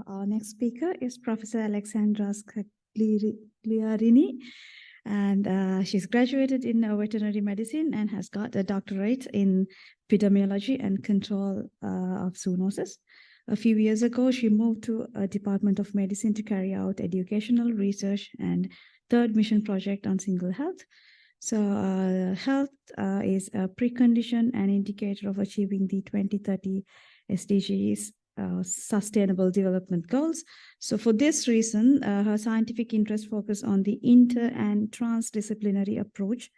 Our next speaker is Professor Alessandra Scagliarini, and she's graduated in veterinary medicine and has got a doctorate in epidemiology and control of zoonosis. A few years ago, she moved to a Department of Medicine to carry out educational research and third mission project on single health. Health is a precondition and indicator of achieving the 2030 SDGs Sustainable Development Goals. So for this reason, her scientific interest focuses on the inter and transdisciplinary approach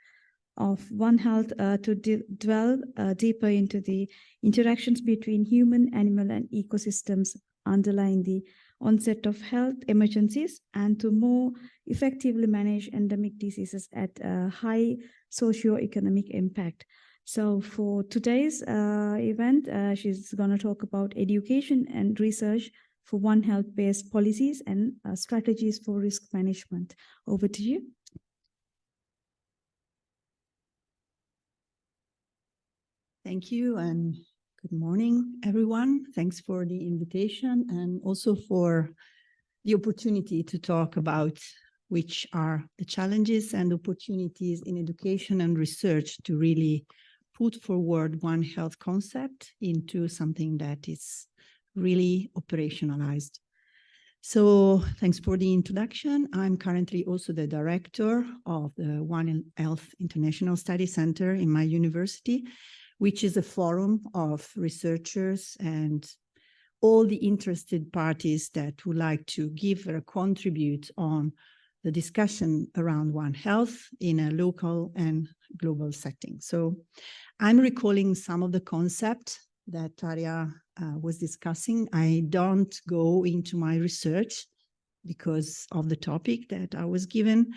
of One Health to delve deeper into the interactions between human, animal, and ecosystems underlying the onset of health emergencies and to more effectively manage endemic diseases at a high socio-economic impact. So for today's event, she's going to talk about education and research for One Health-based policies and strategies for risk management. Over to you. Thank you, and good morning, everyone. Thanks for the invitation and also for the opportunity to talk about which are the challenges and opportunities in education and research to really put forward One Health concept into something that is really operationalized. So thanks for the introduction. I'm currently also the director of the One Health International Study Center in my university, which is a forum of researchers and all the interested parties that would like to give or contribute on the discussion around One Health in a local and global setting. So I'm recalling some of the concepts that Tarja was discussing. I don't go into my research because of the topic that I was given,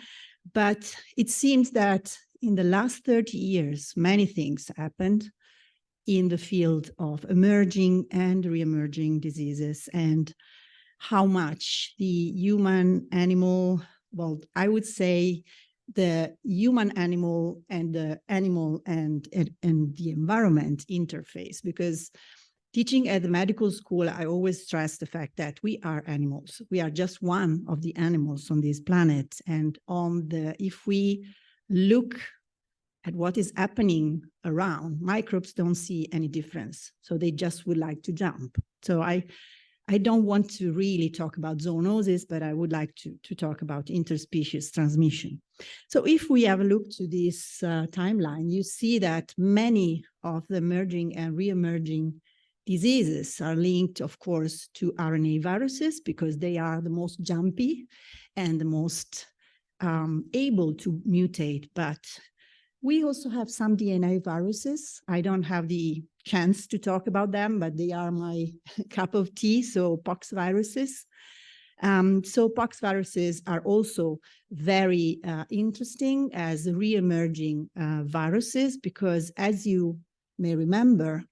but it seems that in the last 30 years, many things happened in the field of emerging and re-emerging diseases and how much the human animal, well, I would say the human animal and the animal and the environment interface, because teaching at the medical school, I always stress the fact that we are animals. We are just one of the animals on this planet. And if we look at what is happening around, microbes don't see any difference. So they just would like to jump. So I don't want to really talk about zoonosis, but I would like to talk about interspecies transmission. So if we have a look to this timeline, you see that many of the emerging and re-emerging diseases are linked, of course, to RNA viruses because they are the most jumpy and the most able to mutate. But we also have some DNA viruses. I don't have the chance to talk about them, but they are my cup of tea, so pox viruses. So pox viruses are also very interesting as re-emerging viruses because, as you may remember,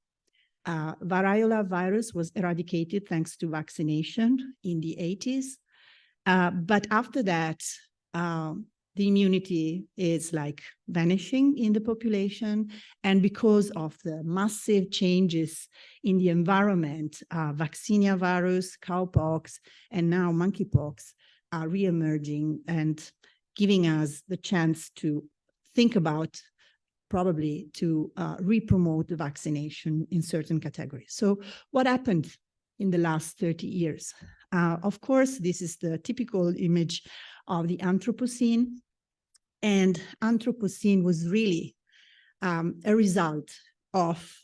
variola virus was eradicated thanks to vaccination in the 80s. But after that, the immunity is like vanishing in the population. And because of the massive changes in the environment, vaccinia virus, cowpox, and now monkeypox are re-emerging and giving us the chance to think about probably to re-promote the vaccination in certain categories. So what happened in the last 30 years? Of course, this is the typical image of the Anthropocene. And Anthropocene was really a result of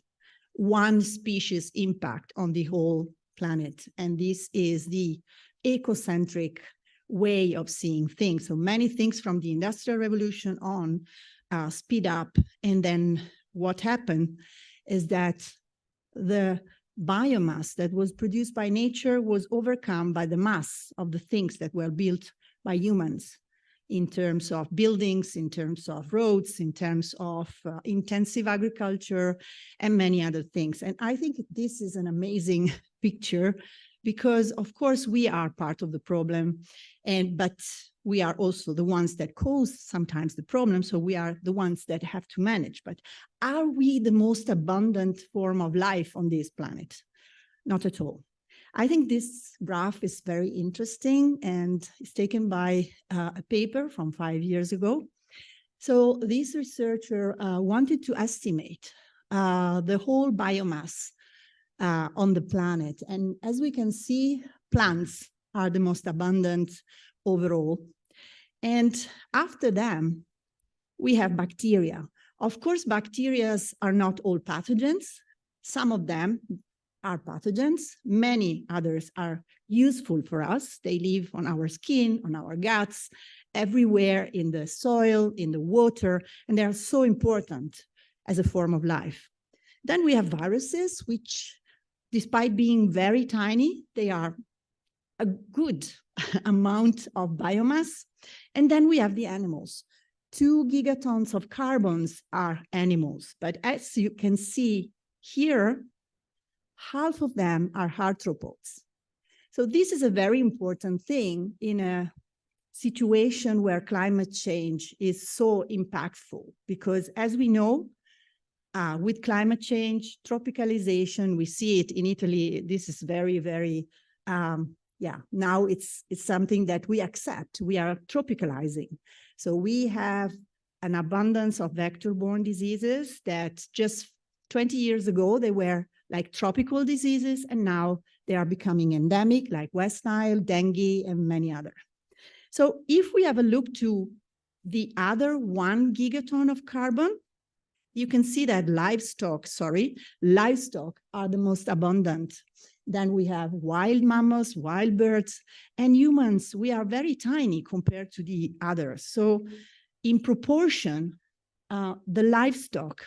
one species' impact on the whole planet. And this is the ecocentric way of seeing things. So many things from the Industrial Revolution on speed up. And then what happened is that the biomass that was produced by nature was overcome by the mass of the things that were built by humans in terms of buildings, in terms of roads, in terms of intensive agriculture, and many other things. And I think this is an amazing picture because, of course, we are part of the problem, but we are also the ones that cause sometimes the problem, so we are the ones that have to manage. But are we the most abundant form of life on this planet? Not at all. I think this graph is very interesting and it's taken by a paper from 5 years ago. So this researcher wanted to estimate the whole biomass on the planet. And as we can see, plants are the most abundant overall. And after them, we have bacteria. Of course, bacteria are not all pathogens. Some of them are pathogens. Many others are useful for us. They live on our skin, on our guts, everywhere in the soil, in the water, and they are so important as a form of life. Then we have viruses, which, despite being very tiny, they are a good amount of biomass. And then we have the animals. 2 gigatons of carbons are animals, but as you can see here, half of them are arthropods. So this is a very important thing in a situation where climate change is so impactful, because as we know, with climate change, tropicalization, we see it in Italy. This is very, very, now it's something that we accept. We are tropicalizing. So we have an abundance of vector-borne diseases that just 20 years ago, they were like tropical diseases, and now they are becoming endemic, like West Nile, dengue, and many others. So if we have a look to the other 1 gigaton of carbon, you can see that livestock are the most abundant. Then we have wild mammals, wild birds, and humans. We are very tiny compared to the others. So in proportion, the livestock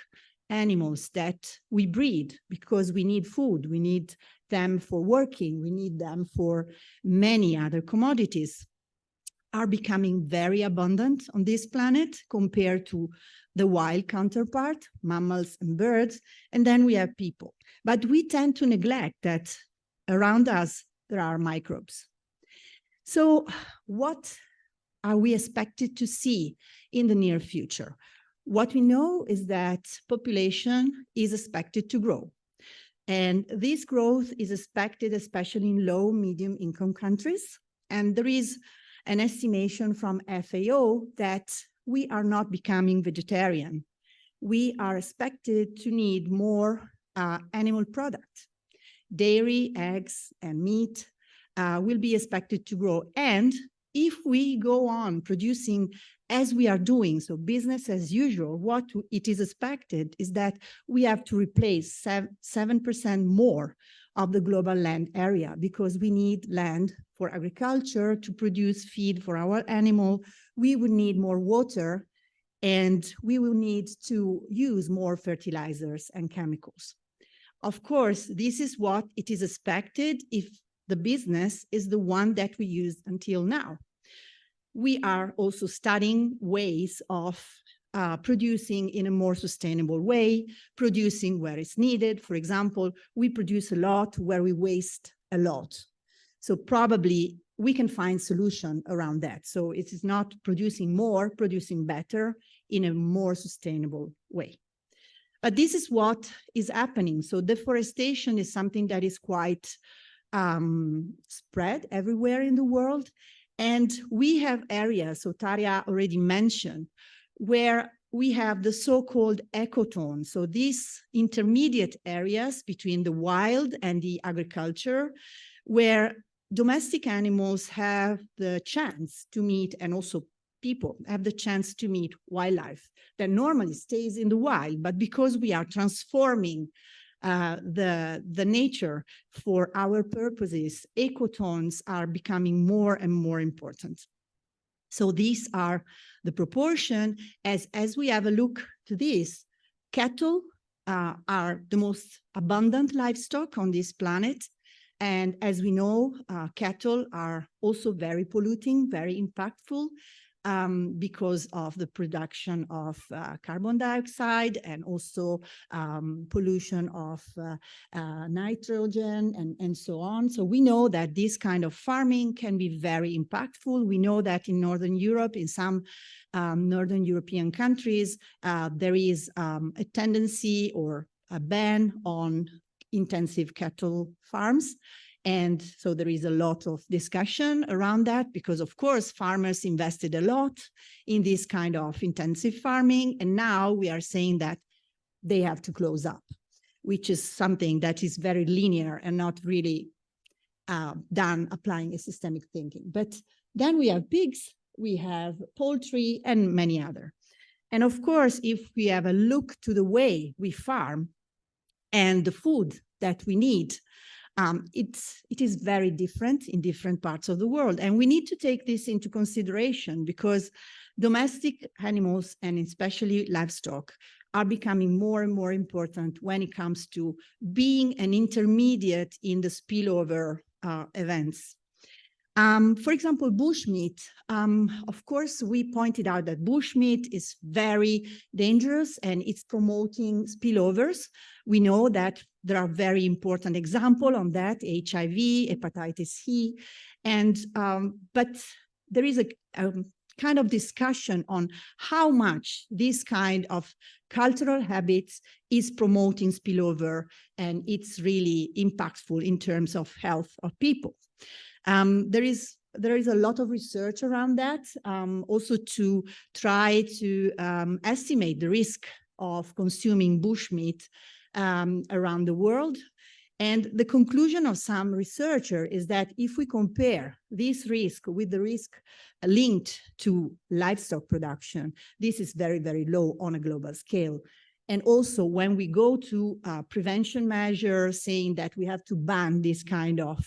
animals that we breed, because we need food, we need them for working, we need them for many other commodities, are becoming very abundant on this planet compared to the wild counterpart, mammals and birds, and then we have people. But we tend to neglect that around us, there are microbes. So what are we expected to see in the near future? What we know is that population is expected to grow. And this growth is expected especially in low, medium income countries. And there is an estimation from FAO that we are not becoming vegetarian. We are expected to need more animal products. Dairy, eggs, and meat will be expected to grow. And if we go on producing as we are doing, so business as usual, what it is expected is that we have to replace 7% more of the global land area, because we need land for agriculture to produce feed for our animal. We would need more water, and we will need to use more fertilizers and chemicals. Of course, this is what it is expected if the business is the one that we used until now. We are also studying ways of producing in a more sustainable way, producing where it's needed. For example, we produce a lot where we waste a lot. So probably we can find solution around that. So it is not producing more, producing better in a more sustainable way. But this is what is happening. So deforestation is something that is quite spread everywhere in the world. And we have areas, so Tarja already mentioned, where we have the so-called ecotones. So these intermediate areas between the wild and the agriculture, where domestic animals have the chance to meet, and also people have the chance to meet wildlife that normally stays in the wild, but because we are transforming the nature for our purposes, ecotones are becoming more and more important. So these are the proportion. As we have a look to this, cattle are the most abundant livestock on this planet. And as we know, cattle are also very polluting, very impactful, because of the production of carbon dioxide and also pollution of nitrogen and so on. So we know that this kind of farming can be very impactful. We know that in Northern Europe, in some Northern European countries, there is a tendency or a ban on intensive cattle farms. And so there is a lot of discussion around that because, of course, farmers invested a lot in this kind of intensive farming. And now we are saying that they have to close up, which is something that is very linear and not really done applying a systemic thinking. But then we have pigs, we have poultry, and many other. And of course, if we have a look to the way we farm and the food that we need, it is very different in different parts of the world. And we need to take this into consideration because domestic animals, and especially livestock, are becoming more and more important when it comes to being an intermediate in the spillover events. For example, bushmeat. Of course, we pointed out that bushmeat is very dangerous and it's promoting spillovers. We know that there are very important examples on that, HIV, hepatitis C, and but there is a kind of discussion on how much this kind of cultural habits is promoting spillover, and it's really impactful in terms of health of people. There is a lot of research around that, also to try to estimate the risk of consuming bushmeat around the world. And the conclusion of some researcher is that if we compare this risk with the risk linked to livestock production, this is very, very low on a global scale. And also when we go to prevention measures saying that we have to ban this kind of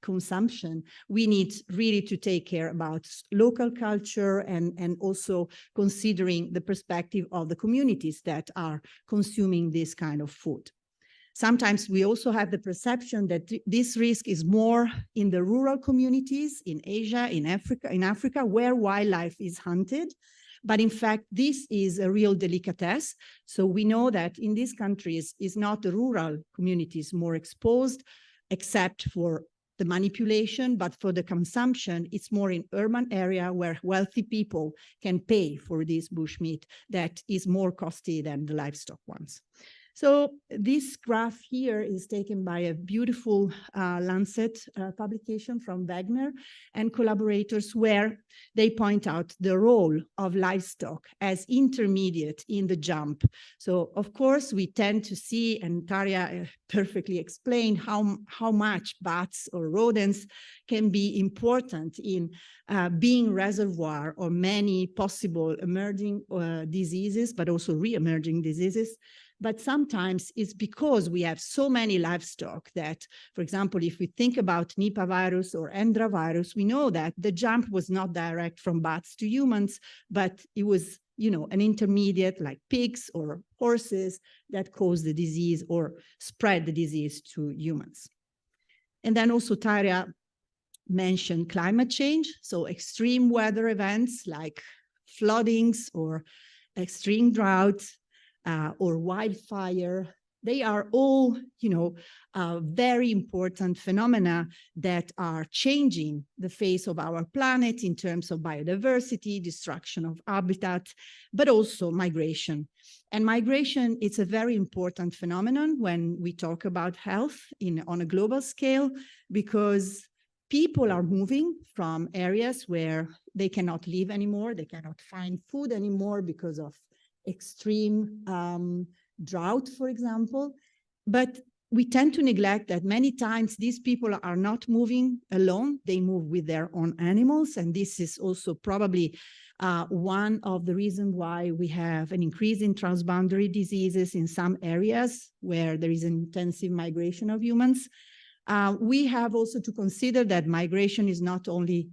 consumption, we need really to take care about local culture and also considering the perspective of the communities that are consuming this kind of food. Sometimes we also have the perception that this risk is more in the rural communities in Asia, in Africa, where wildlife is hunted. But in fact, this is a real delicatesse. So we know that in these countries, it's not the rural communities more exposed, except for the manipulation, but for the consumption, it's more in urban area where wealthy people can pay for this bushmeat that is more costly than the livestock ones. So this graph here is taken by a beautiful Lancet publication from Wagner and collaborators, where they point out the role of livestock as intermediate in the jump. So of course we tend to see, and Tarja perfectly explained how much bats or rodents can be important in being reservoir or many possible emerging diseases, but also re-emerging diseases. But sometimes it's because we have so many livestock that, for example, if we think about Nipah virus or Endra virus, we know that the jump was not direct from bats to humans, but it was, an intermediate like pigs or horses that caused the disease or spread the disease to humans. And then also Tarja mentioned climate change. So extreme weather events like floodings or extreme droughts, or wildfire, they are all, very important phenomena that are changing the face of our planet in terms of biodiversity, destruction of habitat, but also migration. And migration, it's a very important phenomenon when we talk about health on a global scale, because people are moving from areas where they cannot live anymore, they cannot find food anymore because of extreme drought, for example. But we tend to neglect that many times these people are not moving alone, they move with their own animals. And this is also probably one of the reasons why we have an increase in transboundary diseases in some areas where there is an intensive migration of humans. We have also to consider that migration is not only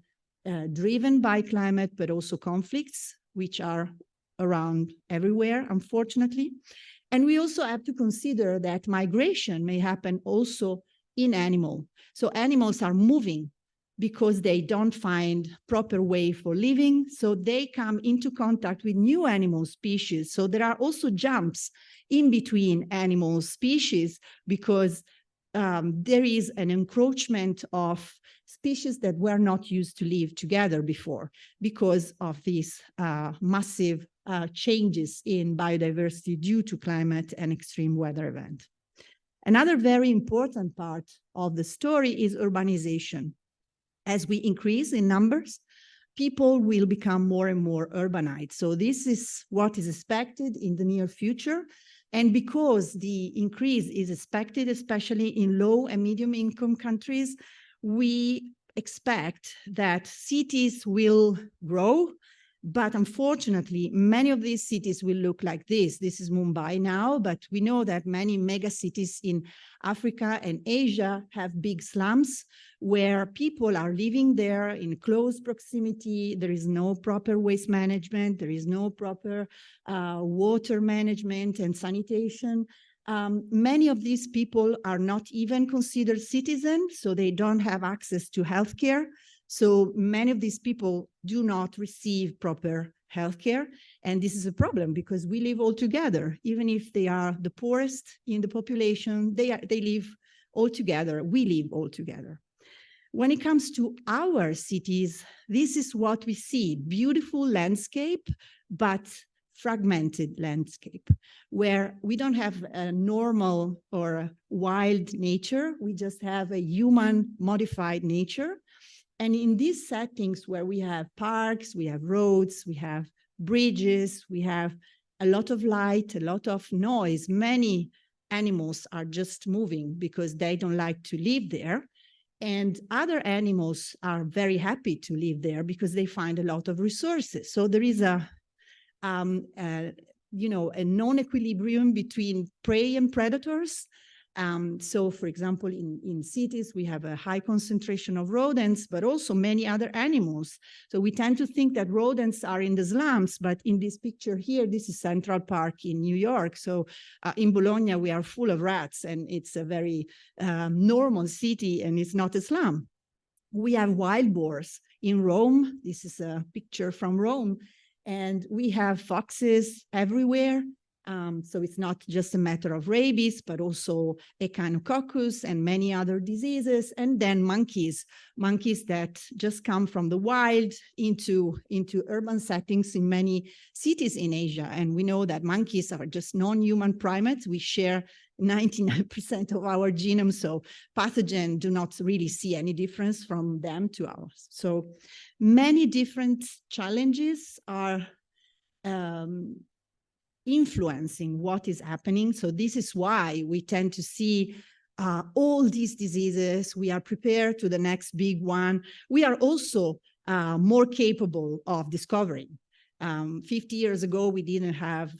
driven by climate, but also conflicts, which are around everywhere, unfortunately. And we also have to consider that migration may happen also in animals. So animals are moving because they don't find proper way for living. So they come into contact with new animal species. So there are also jumps in between animal species because there is an encroachment of species that were not used to live together before because of these massive changes in biodiversity due to climate and extreme weather event. Another very important part of the story is urbanization. As we increase in numbers, people will become more and more urbanized. So this is what is expected in the near future. And because the increase is expected, especially in low and medium income countries, we expect that cities will grow. But unfortunately, many of these cities will look like this. This is Mumbai now, but we know that many mega cities in Africa and Asia have big slums where people are living there in close proximity. There is no proper waste management. There is no proper water management and sanitation. Many of these people are not even considered citizens, so they don't have access to healthcare. So many of these people do not receive proper healthcare. And this is a problem because we live all together. Even if they are the poorest in the population, they live all together. We live all together. When it comes to our cities, this is what we see: beautiful landscape, but fragmented landscape, where we don't have a normal or wild nature. We just have a human modified nature. And in these settings where we have parks, we have roads, we have bridges, we have a lot of light, a lot of noise, many animals are just moving because they don't like to live there. And other animals are very happy to live there because they find a lot of resources. So there is a non-equilibrium between prey and predators. So, for example, in cities, we have a high concentration of rodents, but also many other animals. So we tend to think that rodents are in the slums, but in this picture here, this is Central Park in New York. So in Bologna, we are full of rats, and it's a very normal city, and it's not a slum. We have wild boars in Rome. This is a picture from Rome. And we have foxes everywhere. So it's not just a matter of rabies, but also echinococcus and many other diseases. And then monkeys that just come from the wild into urban settings in many cities in Asia. And we know that monkeys are just non-human primates. We share 99% of our genome, so pathogens do not really see any difference from them to ours. So many different challenges are influencing what is happening. So this is why we tend to see all these diseases. We are prepared to the next big one. We are also more capable of discovering. 50 years ago, we didn't have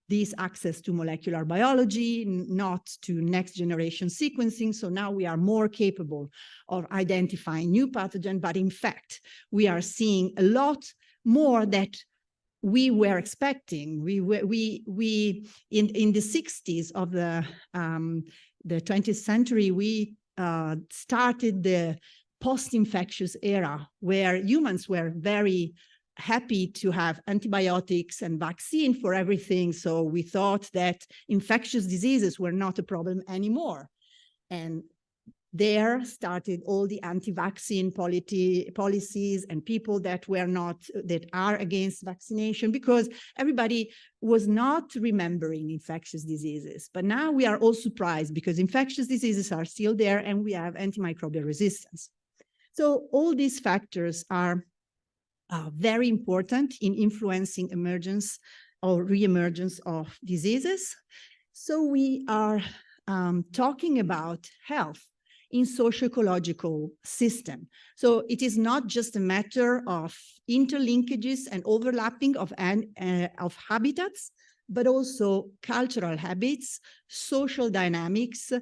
this access to molecular biology, not to next generation sequencing. So now we are more capable of identifying new pathogens, but in fact, we are seeing a lot more that we were expecting. We in the 60s of the 20th century, we started the post-infectious era where humans were very happy to have antibiotics and vaccine for everything. So we thought that infectious diseases were not a problem anymore. And there started all the anti-vaccine policies and people that are against vaccination, because everybody was not remembering infectious diseases. But now we are all surprised because infectious diseases are still there and we have antimicrobial resistance. So all these factors are very important in influencing emergence or re-emergence of diseases. So we are talking about health in socio-ecological system. So it is not just a matter of interlinkages and overlapping of habitats, but also cultural habits, social dynamics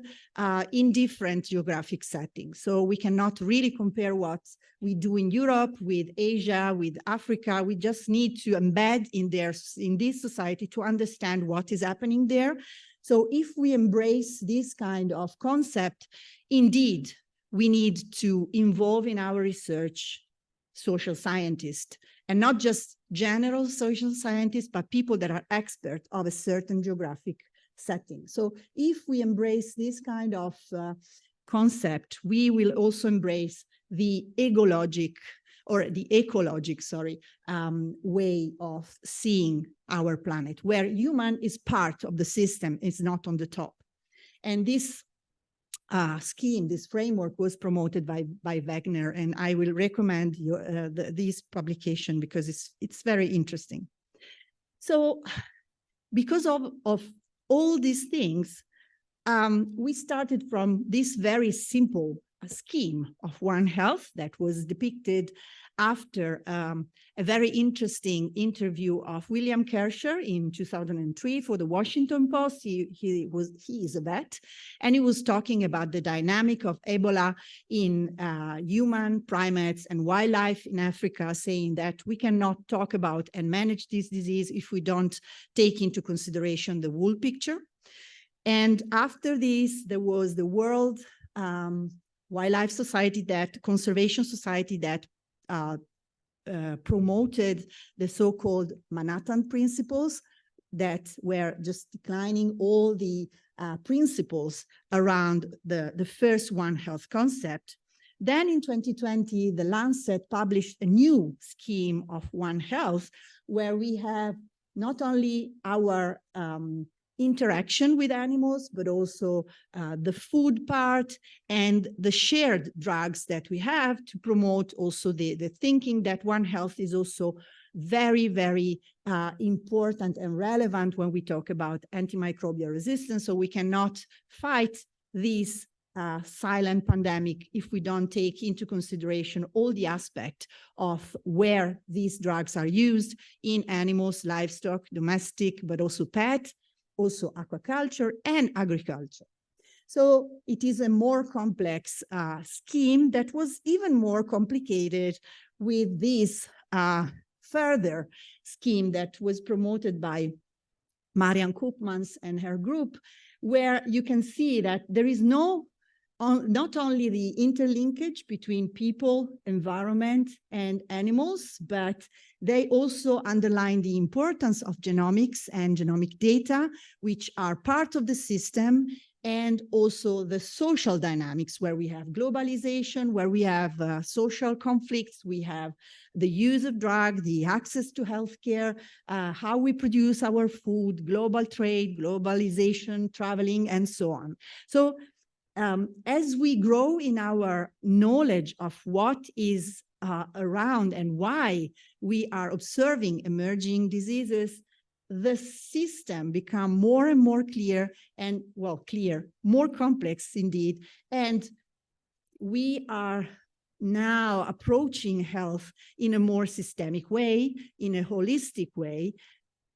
in different geographic settings. So we cannot really compare what we do in Europe with Asia, with Africa. We just need to embed in this society to understand what is happening there. So if we embrace this kind of concept, indeed, we need to involve in our research social scientists, and not just general social scientists, but people that are experts of a certain geographic setting. So if we embrace this kind of concept, we will also embrace the ecologic way of seeing our planet, where human is part of the system, is not on the top. And this scheme, this framework was promoted by Wagner, and I will recommend you, this publication because it's very interesting. So because of all these things, we started from this very simple scheme of One Health that was depicted after a very interesting interview of William Kersher in 2003 for the Washington Post. He is a vet, and he was talking about the dynamic of Ebola in human, primates, and wildlife in Africa, saying that we cannot talk about and manage this disease if we don't take into consideration the whole picture. And after this, there was the World Wildlife Society, that Conservation Society, that promoted the so-called Manhattan Principles, that were just declining all the principles around the first One Health concept. Then in 2020, the Lancet published a new scheme of One Health, where we have not only our interaction with animals, but also the food part and the shared drugs that we have to promote also the thinking that One Health is also very, very important and relevant when we talk about antimicrobial resistance. So we cannot fight this silent pandemic if we don't take into consideration all the aspects of where these drugs are used in animals, livestock, domestic, but also pet, also aquaculture and agriculture. So it is a more complex scheme that was even more complicated with this further scheme that was promoted by Marian Koopmans and her group, where you can see that there is not only the interlinkage between people, environment, and animals, but they also underline the importance of genomics and genomic data, which are part of the system, and also the social dynamics, where we have globalization, where we have social conflicts, we have the use of drugs, the access to healthcare, how we produce our food, global trade, globalization, traveling, and so on. So as we grow in our knowledge of what is around and why we are observing emerging diseases, the system become more and more clear and, well, more complex indeed. And we are now approaching health in a more systemic way, in a holistic way,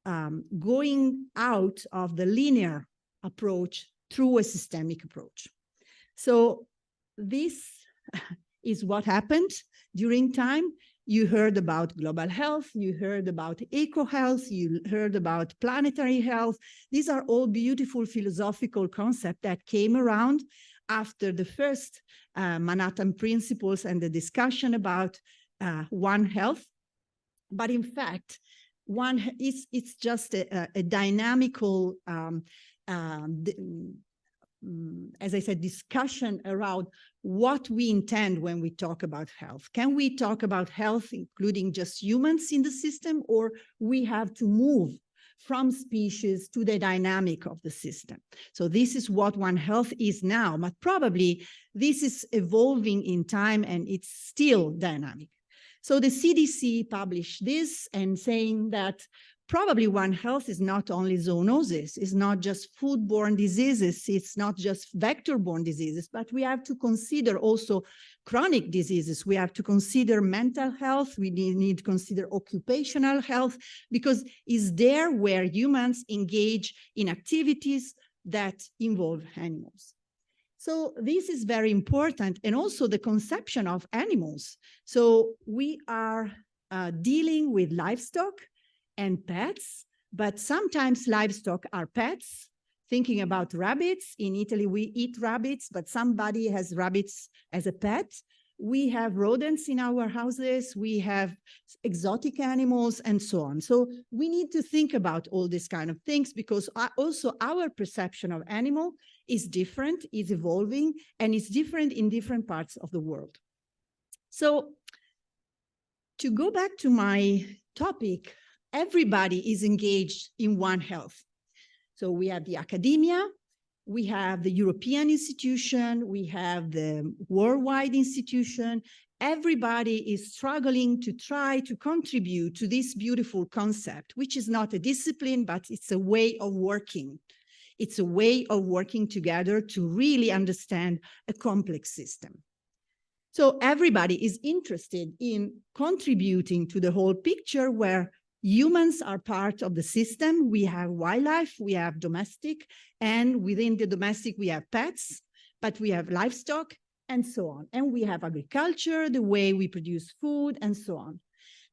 going out of the linear approach through a systemic approach. So this is what happened during time. You heard about global health, you heard about eco-health, you heard about planetary health. These are all beautiful philosophical concepts that came around after the first Manhattan Principles and the discussion about One Health. But in fact, it's just a dynamical as I said, discussion around what we intend when we talk about health. Can we talk about health, including just humans in the system, or we have to move from species to the dynamic of the system? So this is what One Health is now, but probably this is evolving in time and it's still dynamic. So the CDC published this and saying that probably One Health is not only zoonosis, it's not just foodborne diseases, it's not just vector-borne diseases, but we have to consider also chronic diseases. We have to consider mental health. We need to consider occupational health, because it's there where humans engage in activities that involve animals. So this is very important, and also the conception of animals. So we are dealing with livestock and pets, but sometimes livestock are pets. Thinking about rabbits, in Italy we eat rabbits, but somebody has rabbits as a pet. We have rodents in our houses, we have exotic animals, and so on. So we need to think about all these kind of things, because also our perception of animal is different, is evolving, and is different in different parts of the world. So to go back to my topic, everybody is engaged in One Health. So we have the academia, we have the European institution, we have the worldwide institution. Everybody is struggling to try to contribute to this beautiful concept, which is not a discipline, but it's a way of working. It's a way of working together to really understand a complex system. So everybody is interested in contributing to the whole picture where humans are part of the system. We have wildlife, we have domestic, and within the domestic, we have pets, but we have livestock and so on. And we have agriculture, the way we produce food and so on.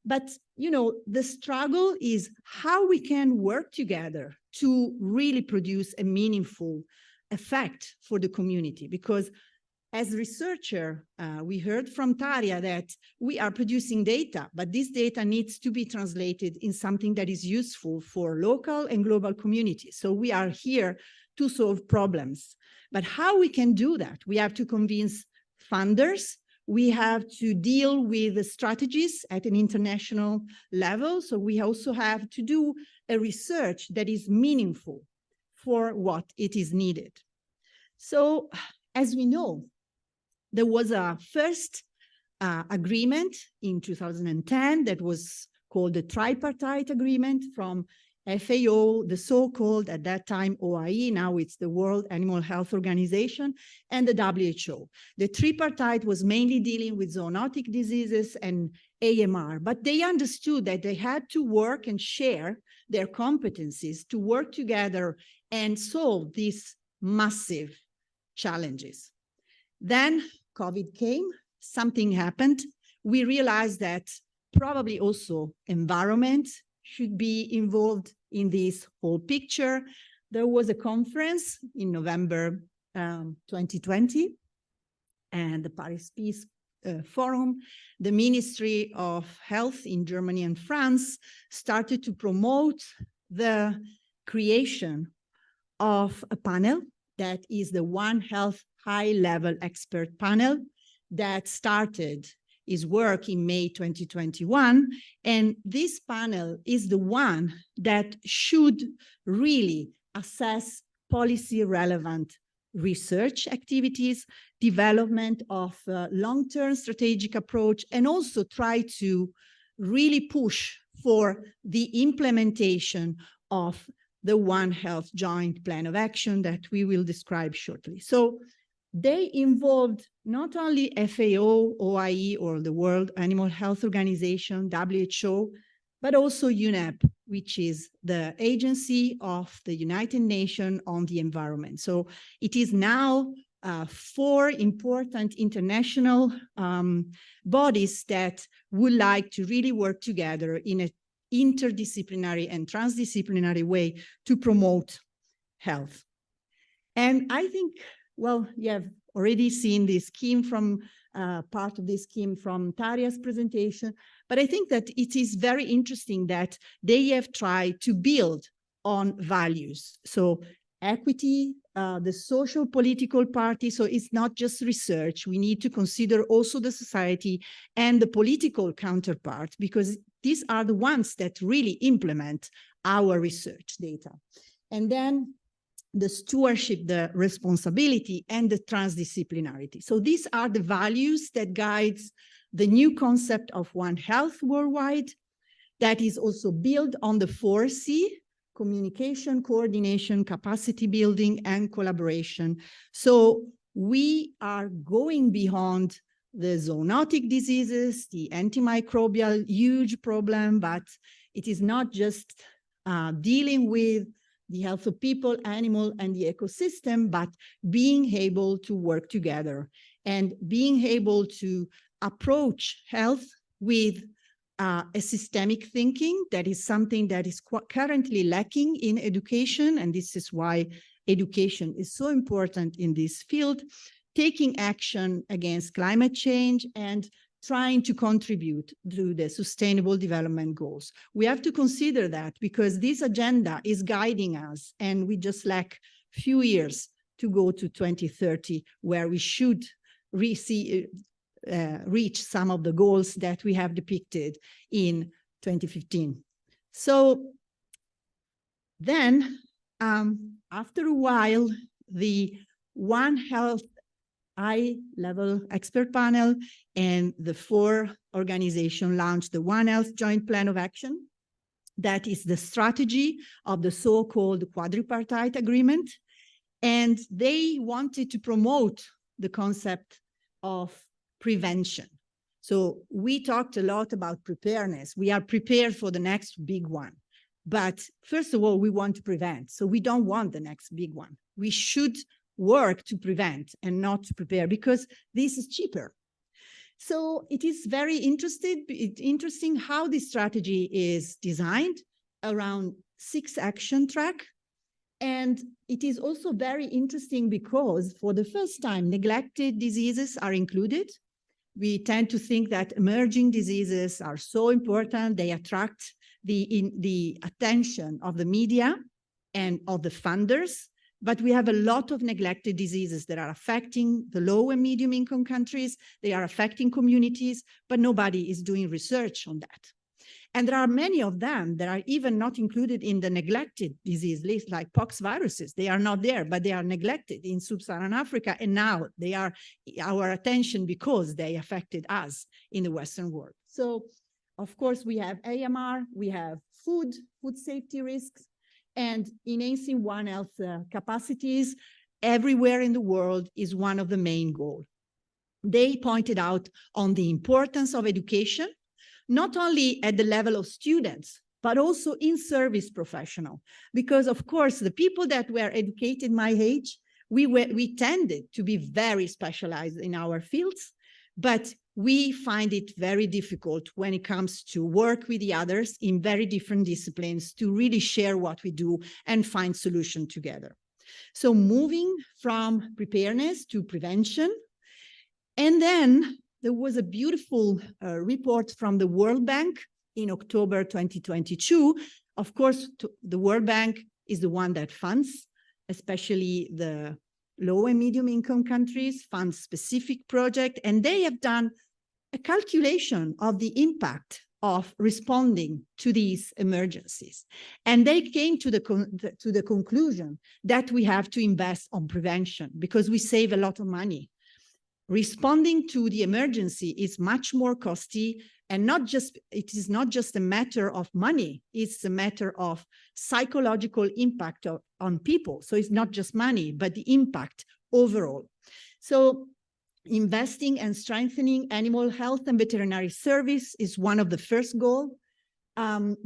But, you know, the struggle is how we can work together to really produce a meaningful effect for the community. Because as researcher, we heard from Tarja that we are producing data, but this data needs to be translated in something that is useful for local and global communities. So we are here to solve problems. But how we can do that? We have to convince funders. We have to deal with the strategies at an international level. So we also have to do a research that is meaningful for what it is needed. So as we know, there was a first agreement in 2010 that was called the tripartite agreement from FAO, the so-called at that time OIE, now it's the World Animal Health Organization, and the WHO. The tripartite was mainly dealing with zoonotic diseases and AMR, but they understood that they had to work and share their competencies to work together and solve these massive challenges. Then COVID came, something happened. We realized that probably also environment should be involved in this whole picture. There was a conference in November 2020, and the Paris Peace Forum. The Ministry of Health in Germany and France started to promote the creation of a panel that is the One Health high-level expert panel that started its work in May 2021. And this panel is the one that should really assess policy-relevant research activities, development of long-term strategic approach, and also try to really push for the implementation of the One Health Joint Plan of Action that we will describe shortly. So they involved not only FAO, OIE, or the World Animal Health Organization, WHO, but also UNEP, which is the agency of the United Nations on the environment. So it is now 4 important international bodies that would like to really work together in an interdisciplinary and transdisciplinary way to promote health. And I think, well, you have already seen this scheme from part of this scheme from Tarja's presentation, but I think that it is very interesting that they have tried to build on values. So equity, the social political party, so it's not just research. We need to consider also the society and the political counterpart, because these are the ones that really implement our research data. And then the stewardship, the responsibility, and the transdisciplinarity. So these are the values that guides the new concept of One Health worldwide, that is also built on the 4C: communication, coordination, capacity building, and collaboration. So we are going beyond the zoonotic diseases, the antimicrobial, huge problem, but it is not just dealing with the health of people, animal, and the ecosystem, but being able to work together and being able to approach health with a systemic thinking. That is something that is currently lacking in education, and this is why education is so important in this field, taking action against climate change and trying to contribute to the Sustainable Development Goals. We have to consider that because this agenda is guiding us, and we just lack few years to go to 2030, where we should reach some of the goals that we have depicted in 2015. So then, after a while, the One Health high-level expert panel and the 4 organizations launched the One Health Joint Plan of Action. That is the strategy of the so-called quadripartite agreement. And they wanted to promote the concept of prevention. So we talked a lot about preparedness. We are prepared for the next big one. But first of all, we want to prevent. So we don't want the next big one. We should work to prevent and not to prepare, because this is cheaper. So it is very interesting how this strategy is designed around 6 action tracks. And it is also very interesting because for the first time, neglected diseases are included. We tend to think that emerging diseases are so important. They attract the attention of the media and of the funders. But we have a lot of neglected diseases that are affecting the low and medium income countries. They are affecting communities, but nobody is doing research on that. And there are many of them that are even not included in the neglected disease list, like pox viruses. They are not there, but they are neglected in sub-Saharan Africa. And now they are our attention because they affected us in the Western world. So, of course, we have AMR, we have food safety risks, and enhancing One Health capacities everywhere in the world is one of the main goals. They pointed out on the importance of education, not only at the level of students, but also in service professional. Because of course, the people that were educated my age, we tended to be very specialized in our fields, but we find it very difficult when it comes to work with the others in very different disciplines to really share what we do and find solutions together. So moving from preparedness to prevention. And then there was a beautiful report from the World Bank in October 2022. Of course, the World Bank is the one that funds, especially the low and medium income countries, funds specific projects, and they have done a calculation of the impact of responding to these emergencies. And they came to the conclusion that we have to invest on prevention because we save a lot of money. Responding to the emergency is much more costly, and it is not just a matter of money, it's a matter of psychological impact on people. So it's not just money, but the impact overall. So investing and strengthening animal health and veterinary service is one of the first goals.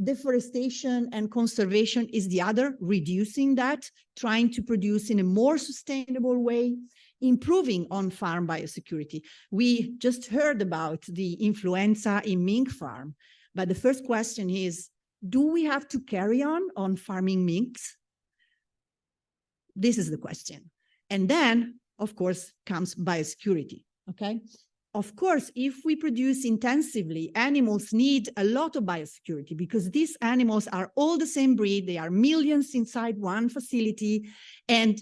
Deforestation and conservation is the other, reducing that, trying to produce in a more sustainable way, improving on-farm biosecurity. We just heard about the influenza in mink farm, but the first question is, do we have to carry on farming minks? This is the question. And then, of course, comes biosecurity, okay? Of course, if we produce intensively, animals need a lot of biosecurity because these animals are all the same breed. They are millions inside one facility. And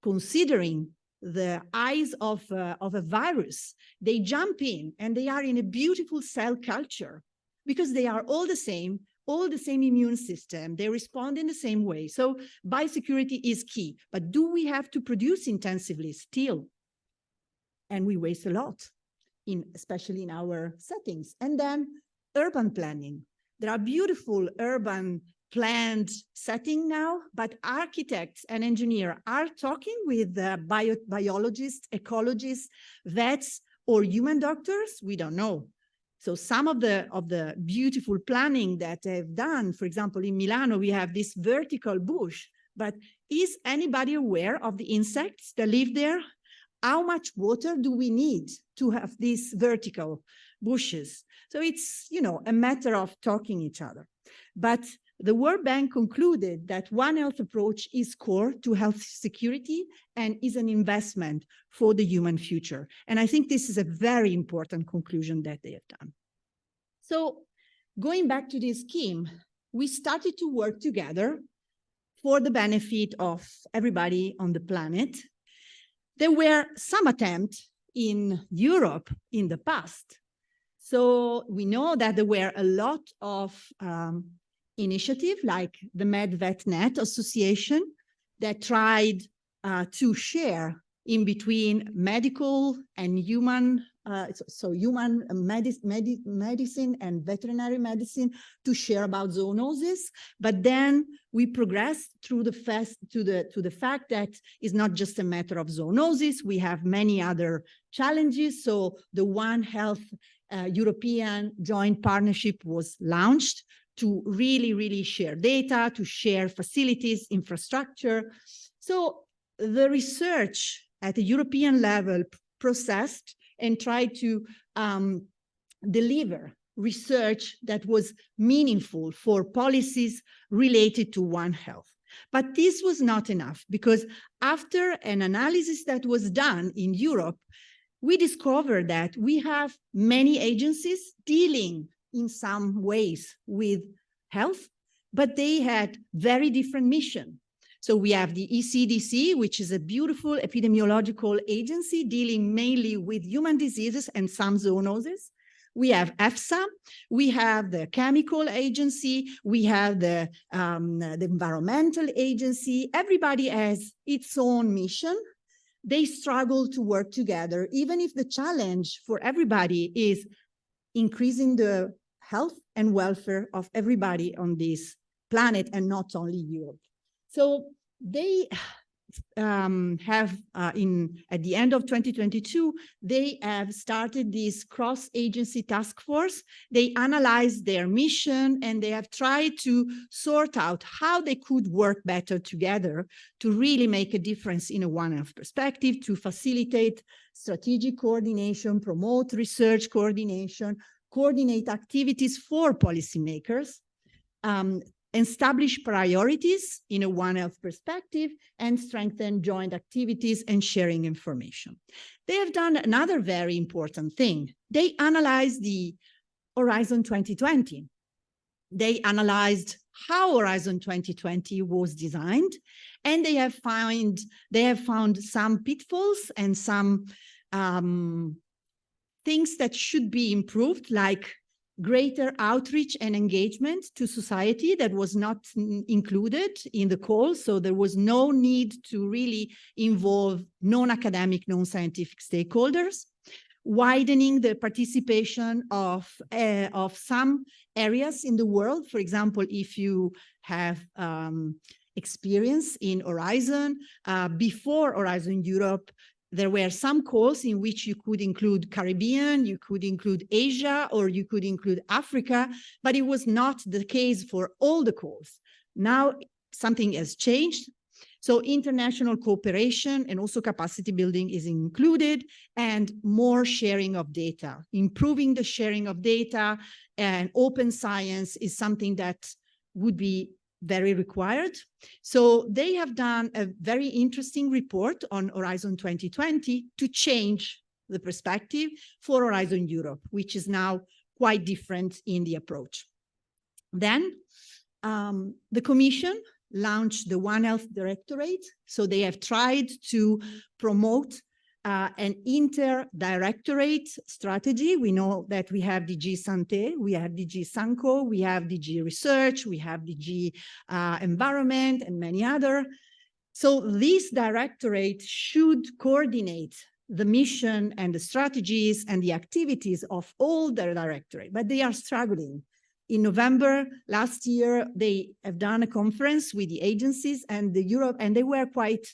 considering the eyes of a virus, they jump in and they are in a beautiful cell culture because they are all the same immune system. They respond in the same way. So biosecurity is key. But do we have to produce intensively still? And we waste a lot, especially in our settings. And then urban planning. There are beautiful urban planned setting now, but architects and engineers are talking with biologists, ecologists, vets, or human doctors. We don't know. So some of the beautiful planning that they've done, for example, in Milano, we have this vertical bush, but is anybody aware of the insects that live there? How much water do we need to have these vertical bushes? So it's, a matter of talking each other. But the World Bank concluded that One Health approach is core to health security and is an investment for the human future. And I think this is a very important conclusion that they have done. So going back to this scheme, we started to work together for the benefit of everybody on the planet. There were some attempts in Europe in the past. So we know that there were a lot of initiatives like the MedVetNet Association that tried to share in between medical and human, human medicine and veterinary medicine to share about zoonosis. But then we progressed through the fact that it's not just a matter of zoonosis. We have many other challenges. So the One Health European joint partnership was launched to really share data, to share facilities, infrastructure. So the research at the European level processed and tried to deliver research that was meaningful for policies related to One Health. But this was not enough, because after an analysis that was done in Europe, we discovered that we have many agencies dealing in some ways with health, but they had very different mission. So we have the ECDC, which is a beautiful epidemiological agency dealing mainly with human diseases and some zoonoses. We have EFSA, we have the chemical agency, we have the environmental agency. Everybody has its own mission. They struggle to work together, even if the challenge for everybody is increasing the health and welfare of everybody on this planet and not only Europe. So they have, at the end of 2022, they have started this cross-agency task force. They analyzed their mission and they have tried to sort out how they could work better together to really make a difference in a One Health perspective, to facilitate strategic coordination, promote research coordination, coordinate activities for policymakers, establish priorities in a One Health perspective, and strengthen joint activities and sharing information. They have done another very important thing. They analyzed the Horizon 2020. They analyzed how Horizon 2020 was designed, and they have found some pitfalls and some things that should be improved, like greater outreach and engagement to society that was not included in the call. So there was no need to really involve non-academic, non-scientific stakeholders, widening the participation of some areas in the world. For example, if you have experience in Horizon, before Horizon Europe, there were some calls in which you could include Caribbean, you could include Asia, or you could include Africa, but it was not the case for all the calls. Now something has changed. So international cooperation and also capacity building is included, and more sharing of data. Improving the sharing of data and open science is something that would be very required. So they have done a very interesting report on Horizon 2020 to change the perspective for Horizon Europe, which is now quite different in the approach. Then the Commission launched the One Health Directorate. So they have tried to promote an inter-directorate strategy. We know that we have DG Santé, we have DG Sanco, we have DG Research, we have DG Environment, and many other. So this directorate should coordinate the mission and the strategies and the activities of all the directorate, but they are struggling. In November last year, they have done a conference with the agencies and they were quite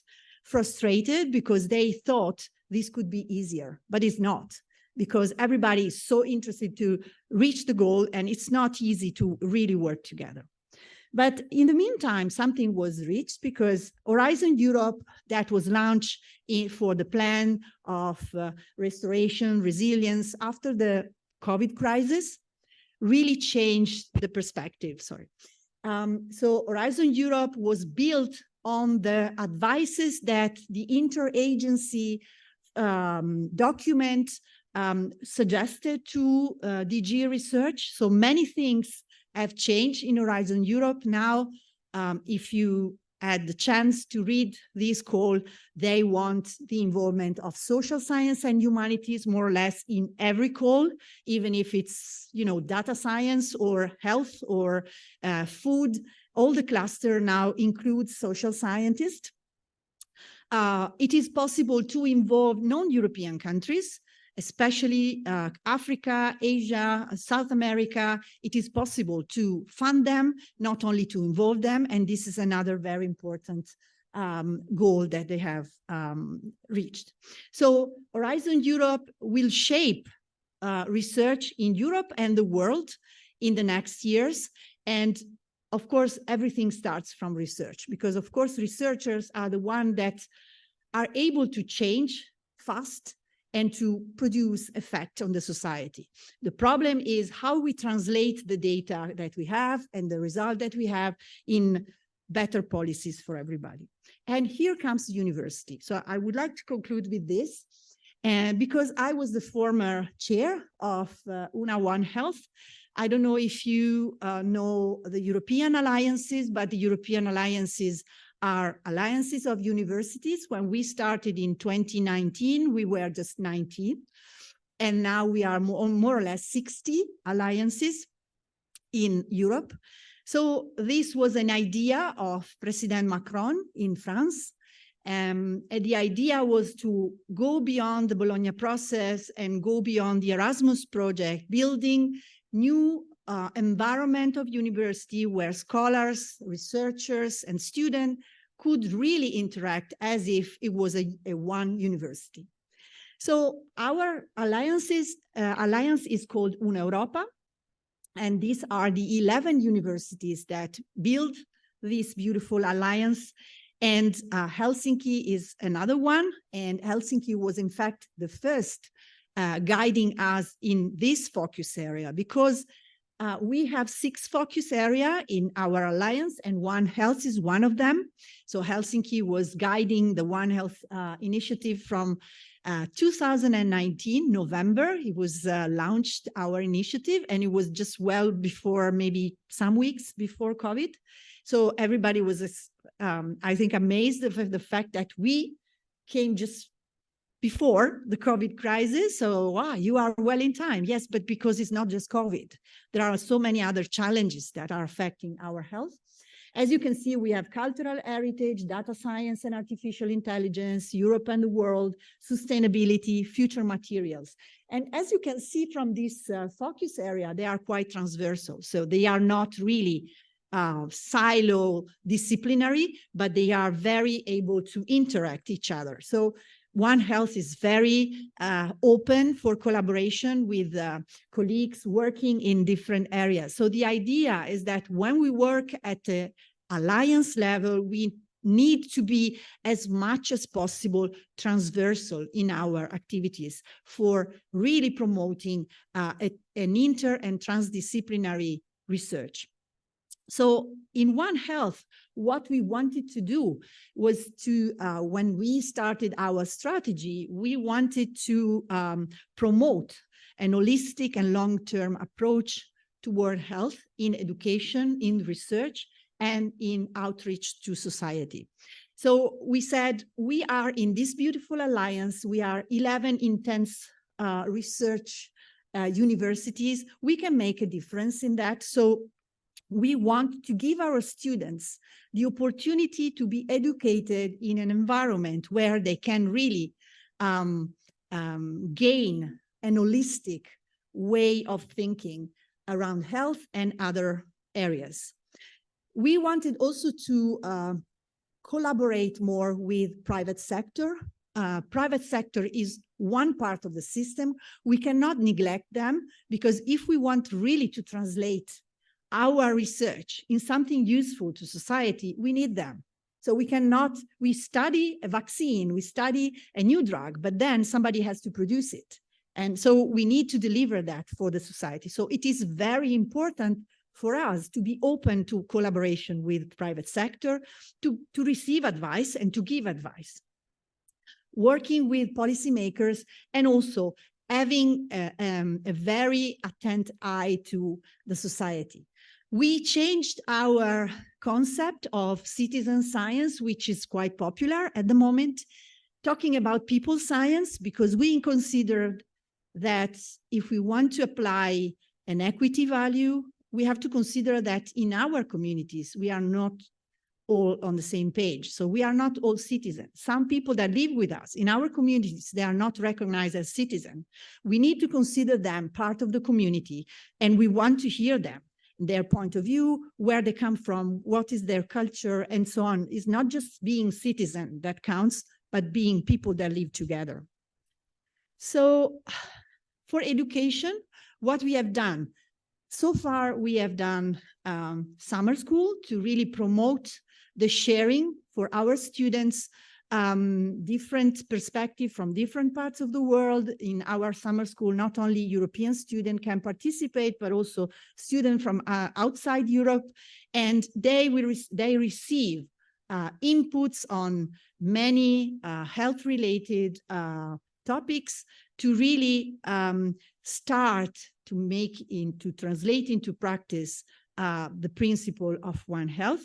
frustrated because they thought this could be easier, but it's not, because everybody is so interested to reach the goal and it's not easy to really work together. But in the meantime, something was reached, because Horizon Europe, that was launched for the plan of restoration, resilience after the COVID crisis, really changed the perspective, So Horizon Europe was built on the advices that the interagency document suggested to DG Research. So many things have changed in Horizon Europe. Now, if you had the chance to read this call, they want the involvement of social science and humanities more or less in every call, even if it's, data science or health or food. All the cluster now includes social scientists. It is possible to involve non-European countries, especially Africa, Asia, South America. It is possible to fund them, not only to involve them. And this is another very important goal that they have reached. So Horizon Europe will shape research in Europe and the world in the next years. And of course, everything starts from research, because of course, researchers are the ones that are able to change fast and to produce effect on the society. The problem is how we translate the data that we have and the result that we have in better policies for everybody. And here comes university. So I would like to conclude with this. And because I was the former chair of UNA One Health, I don't know if you know the European alliances, but the European alliances are alliances of universities. When we started in 2019, we were just 19. And now we are more or less 60 alliances in Europe. So this was an idea of President Macron in France. And the idea was to go beyond the Bologna process and go beyond the Erasmus project, building new environment of university where scholars, researchers, and students could really interact as if it was a one university. So our alliance is called Una Europa, and these are the 11 universities that build this beautiful alliance. And Helsinki is another one, and Helsinki was in fact the first guiding us in this focus area, because we have 6 focus areas in our alliance, and One Health is one of them. So Helsinki was guiding the One Health initiative from 2019, November. It was launched, our initiative, and it was just well before, maybe some weeks before COVID. So everybody was, I think, amazed of the fact that we came just before the COVID crisis. So, wow, you are well in time. Yes, but because it's not just COVID. There are so many other challenges that are affecting our health. As you can see, we have cultural heritage, data science and artificial intelligence, Europe and the world, sustainability, future materials. And as you can see from this focus area, they are quite transversal. So they are not really silo disciplinary, but they are very able to interact each other. So One Health is very open for collaboration with colleagues working in different areas. So the idea is that when we work at the alliance level, we need to be as much as possible transversal in our activities for really promoting an inter and transdisciplinary research. So in One Health, what we wanted to do was to, when we started our strategy, we wanted to promote an holistic and long-term approach toward health in education, in research, and in outreach to society. So we said, we are in this beautiful alliance, we are 11 intense research universities, we can make a difference in that. So we want to give our students the opportunity to be educated in an environment where they can really gain an holistic way of thinking around health and other areas. We wanted also to collaborate more with private sector. Private sector is one part of the system. We cannot neglect them, because if we want really to translate our research in something useful to society, we need them. So we study a vaccine, we study a new drug, but then somebody has to produce it. And so we need to deliver that for the society. So it is very important for us to be open to collaboration with private sector, to receive advice and to give advice. Working with policymakers, and also having a very attent eye to the society. We changed our concept of citizen science, which is quite popular at the moment, talking about people science, because we considered that if we want to apply an equity value, we have to consider that in our communities, we are not all on the same page. So we are not all citizens. Some people that live with us in our communities, they are not recognized as citizens. We need to consider them part of the community, and we want to hear them, their point of view, where they come from, what is their culture, and so on. It's not just being citizen that counts, but being people that live together. So for education, what we have done, so far we have done summer school to really promote the sharing for our students, different perspective from different parts of the world. In our summer school, not only European students can participate, but also students from outside Europe, and they receive inputs on many health-related topics to really start to translate into practice the principle of One Health.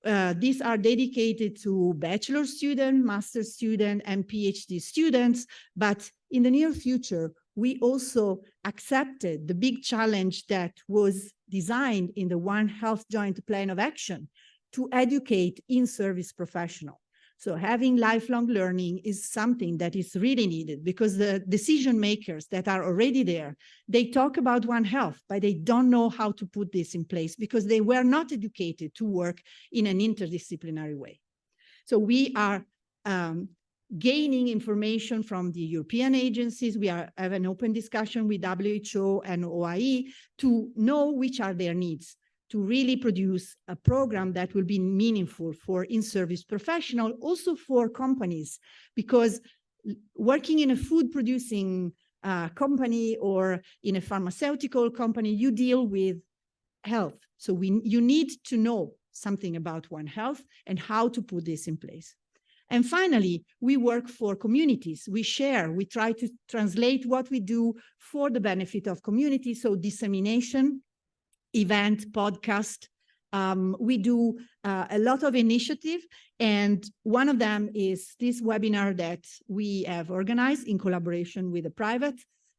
These are dedicated to bachelor students, master students, and PhD students. But in the near future, we also accepted the big challenge that was designed in the One Health Joint Plan of Action to educate in-service professionals. So having lifelong learning is something that is really needed, because the decision makers that are already there, they talk about One Health, but they don't know how to put this in place because they were not educated to work in an interdisciplinary way. So we are gaining information from the European agencies. We have an open discussion with WHO and OIE to know which are their needs, to really produce a program that will be meaningful for in-service professionals, also for companies, because working in a food producing company or in a pharmaceutical company, you deal with health. So you need to know something about One Health and how to put this in place. And finally, we work for communities. We share, we try to translate what we do for the benefit of communities. So dissemination, event, podcast. We do a lot of initiative, and one of them is this webinar that we have organized in collaboration with a private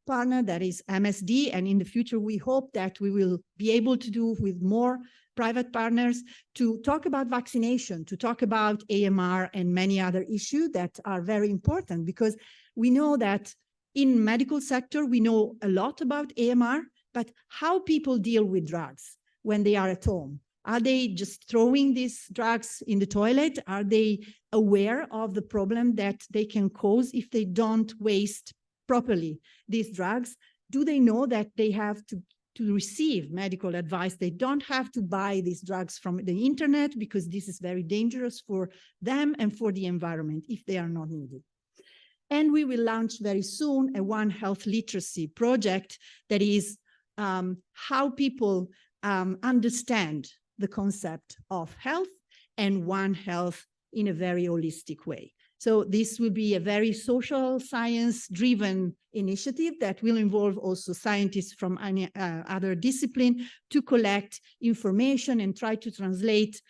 partner, that is MSD, and in the future we hope that we will be able to do with more private partners to talk about vaccination, to talk about AMR and many other issues that are very important, because we know that in medical sector we know a lot about AMR, but how people deal with drugs when they are at home. Are they just throwing these drugs in the toilet? Are they aware of the problem that they can cause if they don't waste properly these drugs? Do they know that they have to receive medical advice? They don't have to buy these drugs from the internet, because this is very dangerous for them and for the environment if they are not needed. And we will launch very soon a One Health literacy project that is how people understand the concept of health and One Health in a very holistic way. So this will be a very social science-driven initiative that will involve also scientists from any other discipline to collect information and try to translate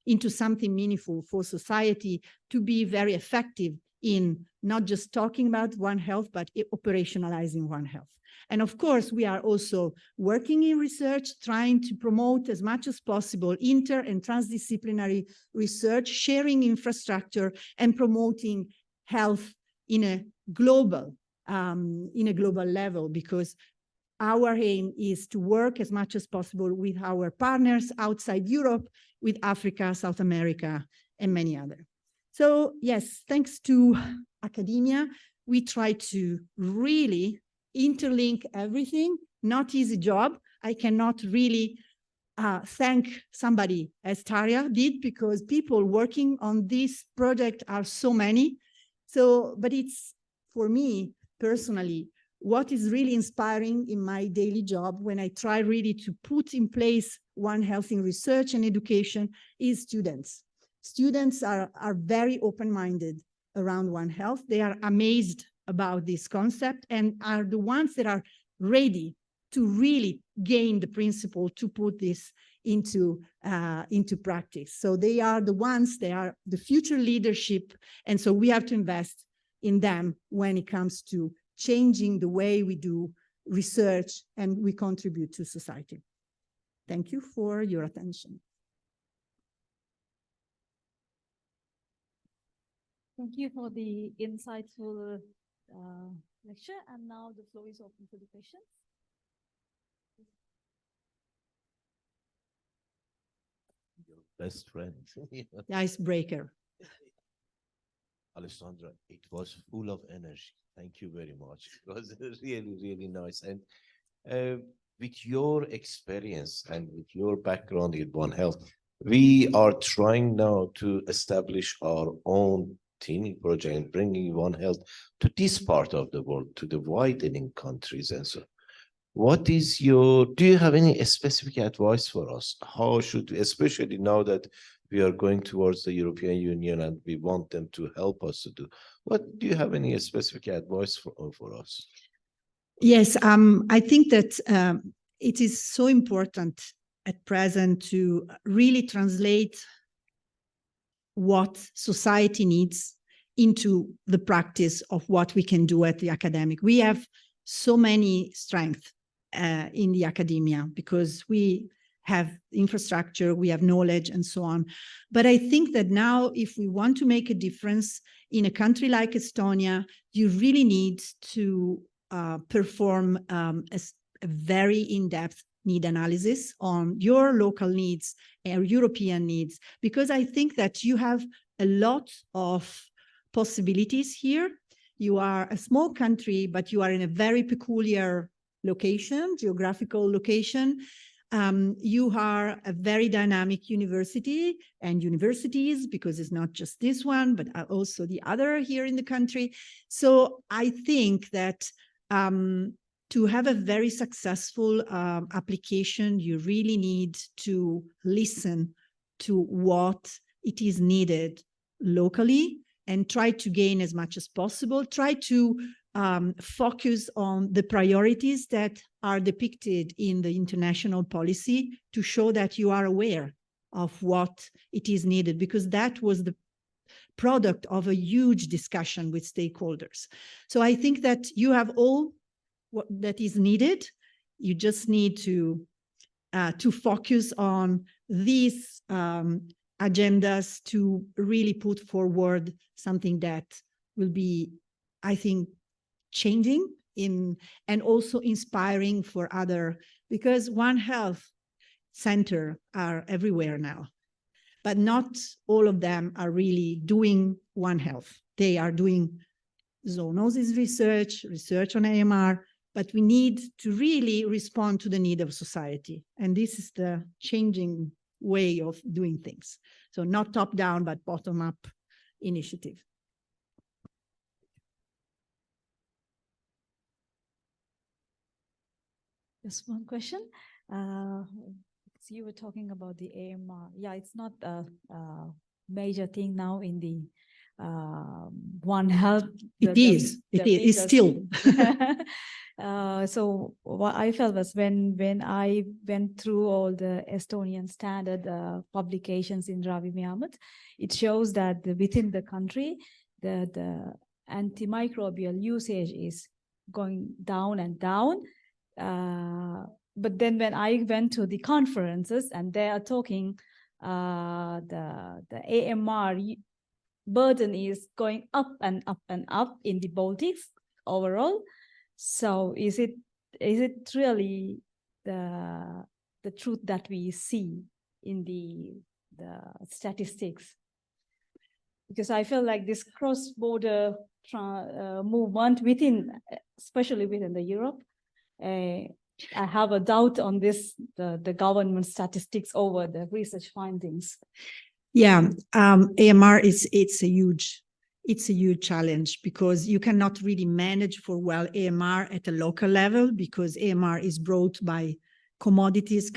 into something meaningful for society, to be very effective in not just talking about One Health, but operationalizing One Health. And of course, we are also working in research, trying to promote as much as possible inter and transdisciplinary research, sharing infrastructure, and promoting health in a global level, because our aim is to work as much as possible with our partners outside Europe, with Africa, South America, and many others. So yes, thanks to academia, we try to really interlink everything. Not easy job. I cannot really thank somebody as Tarja did, because people working on this project are so many. So, but it's, for me personally, what is really inspiring in my daily job when I try really to put in place One Health in research and education is students. Students are very open-minded around One Health. They are amazed about this concept and are the ones that are ready to really gain the principle to put this into practice. So they are the ones, they are the future leadership. And so we have to invest in them when it comes to changing the way we do research and we contribute to society. Thank you for your attention. Thank you for the insightful lecture. And now the floor is open for the questions. Your best friend. The icebreaker. Alessandra, it was full of energy. Thank you very much. It was really, really nice. And with your experience and with your background in One Health, we are trying now to establish our own teaming project and bringing One Health to this part of the world, to the widening countries and so. What is do you have any specific advice for us? How should we, especially now that we are going towards the European Union and we want them to help us to do, what do you have any specific advice for us? Yes, I think that it is so important at present to really translate what society needs into the practice of what we can do at the academic. We have so many strengths in the academia because we have infrastructure, we have knowledge and so on. But I think that now if we want to make a difference in a country like Estonia, you really need to perform a very in-depth need analysis on your local needs and European needs, because I think that you have a lot of possibilities here. You are a small country, but you are in a very peculiar location, geographical location. You are a very dynamic university and universities, because it's not just this one, but also the other here in the country. So I think that to have a very successful application, you really need to listen to what it is needed locally and try to gain as much as possible. Try to focus on the priorities that are depicted in the international policy to show that you are aware of what it is needed, because that was the product of a huge discussion with stakeholders. So I think that you have all what that is needed. You just need to focus on these agendas to really put forward something that will be, I think, changing and also inspiring for other, because One Health Center are everywhere now, but not all of them are really doing One Health. They are doing zoonosis research on AMR, but we need to really respond to the need of society. And this is the changing way of doing things. So not top down, but bottom up initiative. Just one question. So you were talking about the AMR. Yeah, it's not a major thing now in the One Health. It is still. So what I felt was when I went through all the Estonian standard publications in Ravi Miamat, it shows that within the country, the antimicrobial usage is going down and down. But then when I went to the conferences and they are talking, the AMR burden is going up and up and up in the Baltics overall. So is it really the truth that we see in the statistics? Because I feel like this cross-border movement especially within the Europe, I have a doubt on this, the government statistics over the research findings. Yeah, AMR it's a huge challenge, because you cannot really manage for well AMR at a local level, because AMR is brought by commodities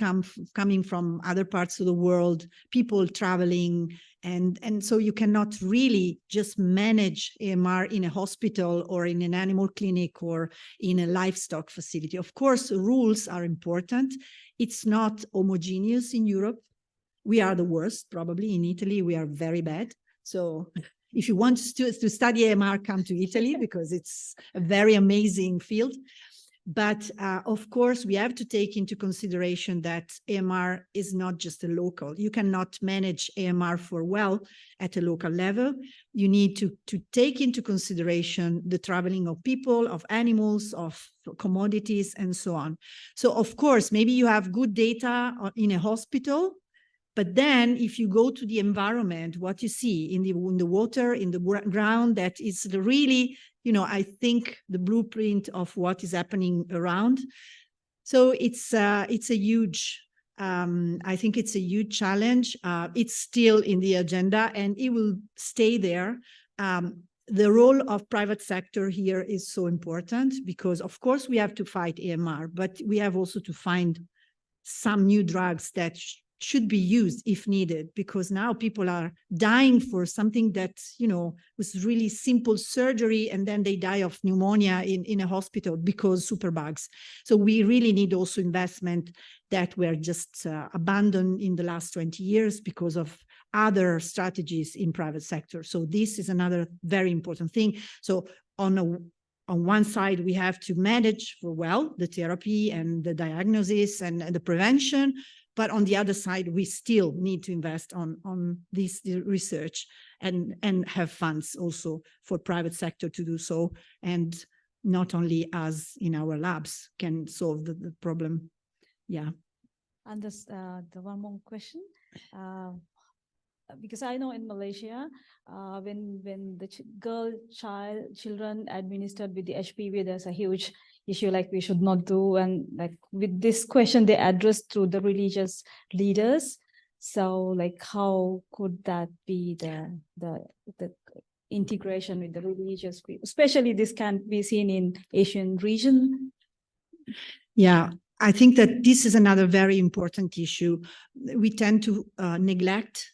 coming from other parts of the world, people traveling, and so you cannot really just manage AMR in a hospital or in an animal clinic or in a livestock facility. Of course, rules are important. It's not homogeneous in Europe. We are the worst, probably. In Italy, we are very bad. So if you want to study AMR, come to Italy, because it's a very amazing field. But of course, we have to take into consideration that AMR is not just a local. You cannot manage AMR for well at a local level. You need to take into consideration the traveling of people, of animals, of commodities, and so on. So of course, maybe you have good data in a hospital, but then if you go to the environment, what you see in the water, in the ground, that is really, you know, I think the blueprint of what is happening around. So it's a huge, I think it's a huge challenge. It's still in the agenda and it will stay there. The role of private sector here is so important because of course we have to fight AMR, but we have also to find some new drugs that should be used if needed, because now people are dying for something that, you know, was really simple surgery and then they die of pneumonia in a hospital because superbugs. So we really need also investment that were just abandoned in the last 20 years because of other strategies in private sector. So this is another very important thing. So on one side, we have to manage for well the therapy and the diagnosis and the prevention. But on the other side, we still need to invest on this research and have funds also for private sector to do so. And not only us in our labs can solve the problem. Yeah. And this, the one more question. Because I know in Malaysia, when the children administered with the HPV, there's a huge issue like we should not do, and like with this question they addressed through the religious leaders. So like how could that be the integration with the religious people, especially this can be seen in Asian region? Yeah, I think that this is another very important issue. We tend to neglect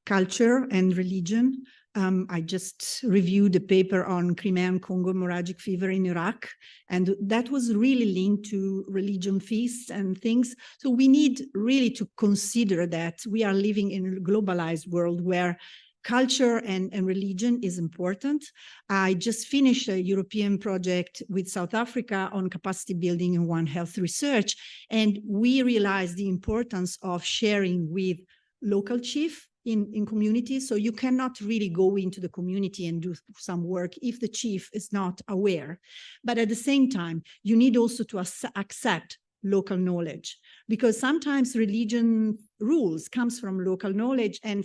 culture and religion. I just reviewed a paper on Crimean Congo hemorrhagic fever in Iraq, and that was really linked to religion feasts and things. So we need really to consider that we are living in a globalized world where culture and religion is important. I just finished a European project with South Africa on capacity building in One Health research, and we realized the importance of sharing with local chief in communities. So you cannot really go into the community and do some work if the chief is not aware. But at the same time, you need also to accept local knowledge, because sometimes religion rules comes from local knowledge, and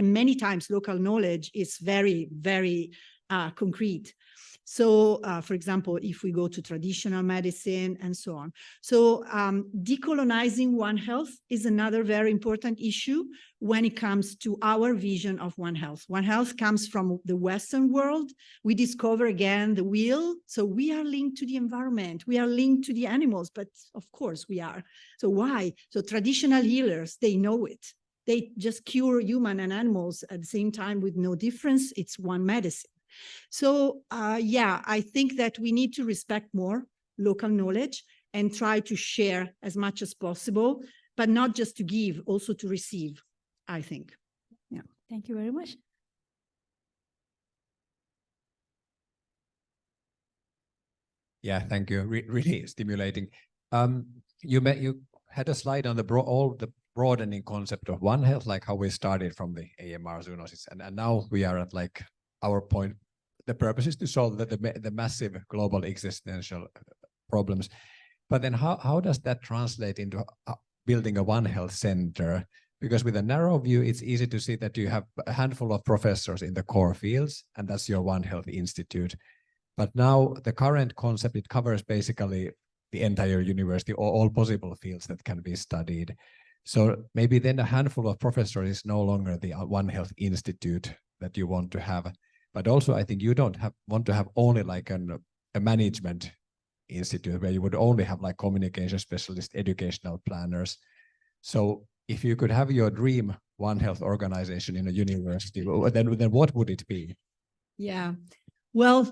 many times local knowledge is very, very concrete. So, for example, if we go to traditional medicine and so on. So decolonizing One Health is another very important issue when it comes to our vision of One Health. One Health comes from the Western world. We discover again the wheel. So we are linked to the environment. We are linked to the animals, but of course we are. So why? So traditional healers, they know it. They just cure human and animals at the same time with no difference. It's one medicine. So yeah, I think that we need to respect more local knowledge and try to share as much as possible, but not just to give, also to receive, I think. Yeah. Thank you very much. Yeah, thank you. Really stimulating. You had a slide on the broadening concept of One Health, like how we started from the AMR zoonosis, and now we are at like our point. The purpose is to solve the massive global existential problems. But then how does that translate into building a One Health center? Because with a narrow view, it's easy to see that you have a handful of professors in the core fields, and that's your One Health Institute. But now the current concept, it covers basically the entire university or all possible fields that can be studied. So maybe then a handful of professors is no longer the One Health Institute that you want to have. But also, I think you don't want to have only like a management institute where you would only have like communication specialists, educational planners. So if you could have your dream One Health organization in a university, then what would it be? Yeah. Well,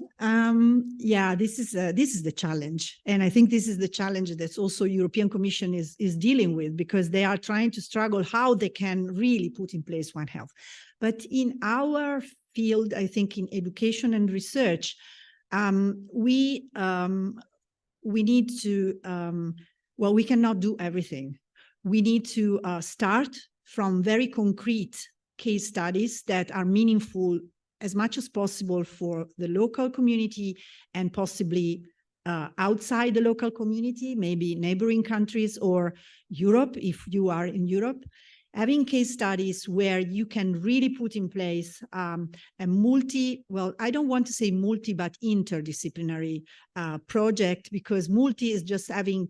yeah, this is the challenge. And I think this is the challenge that also European Commission is dealing with, because they are trying to struggle how they can really put in place One Health. But in our field, I think in education and research, we we need to, well, we cannot do everything. We need to start from very concrete case studies that are meaningful as much as possible for the local community and possibly outside the local community, maybe neighboring countries or Europe, if you are in Europe. Having case studies where you can really put in place a well, I don't want to say multi, but interdisciplinary project, because multi is just having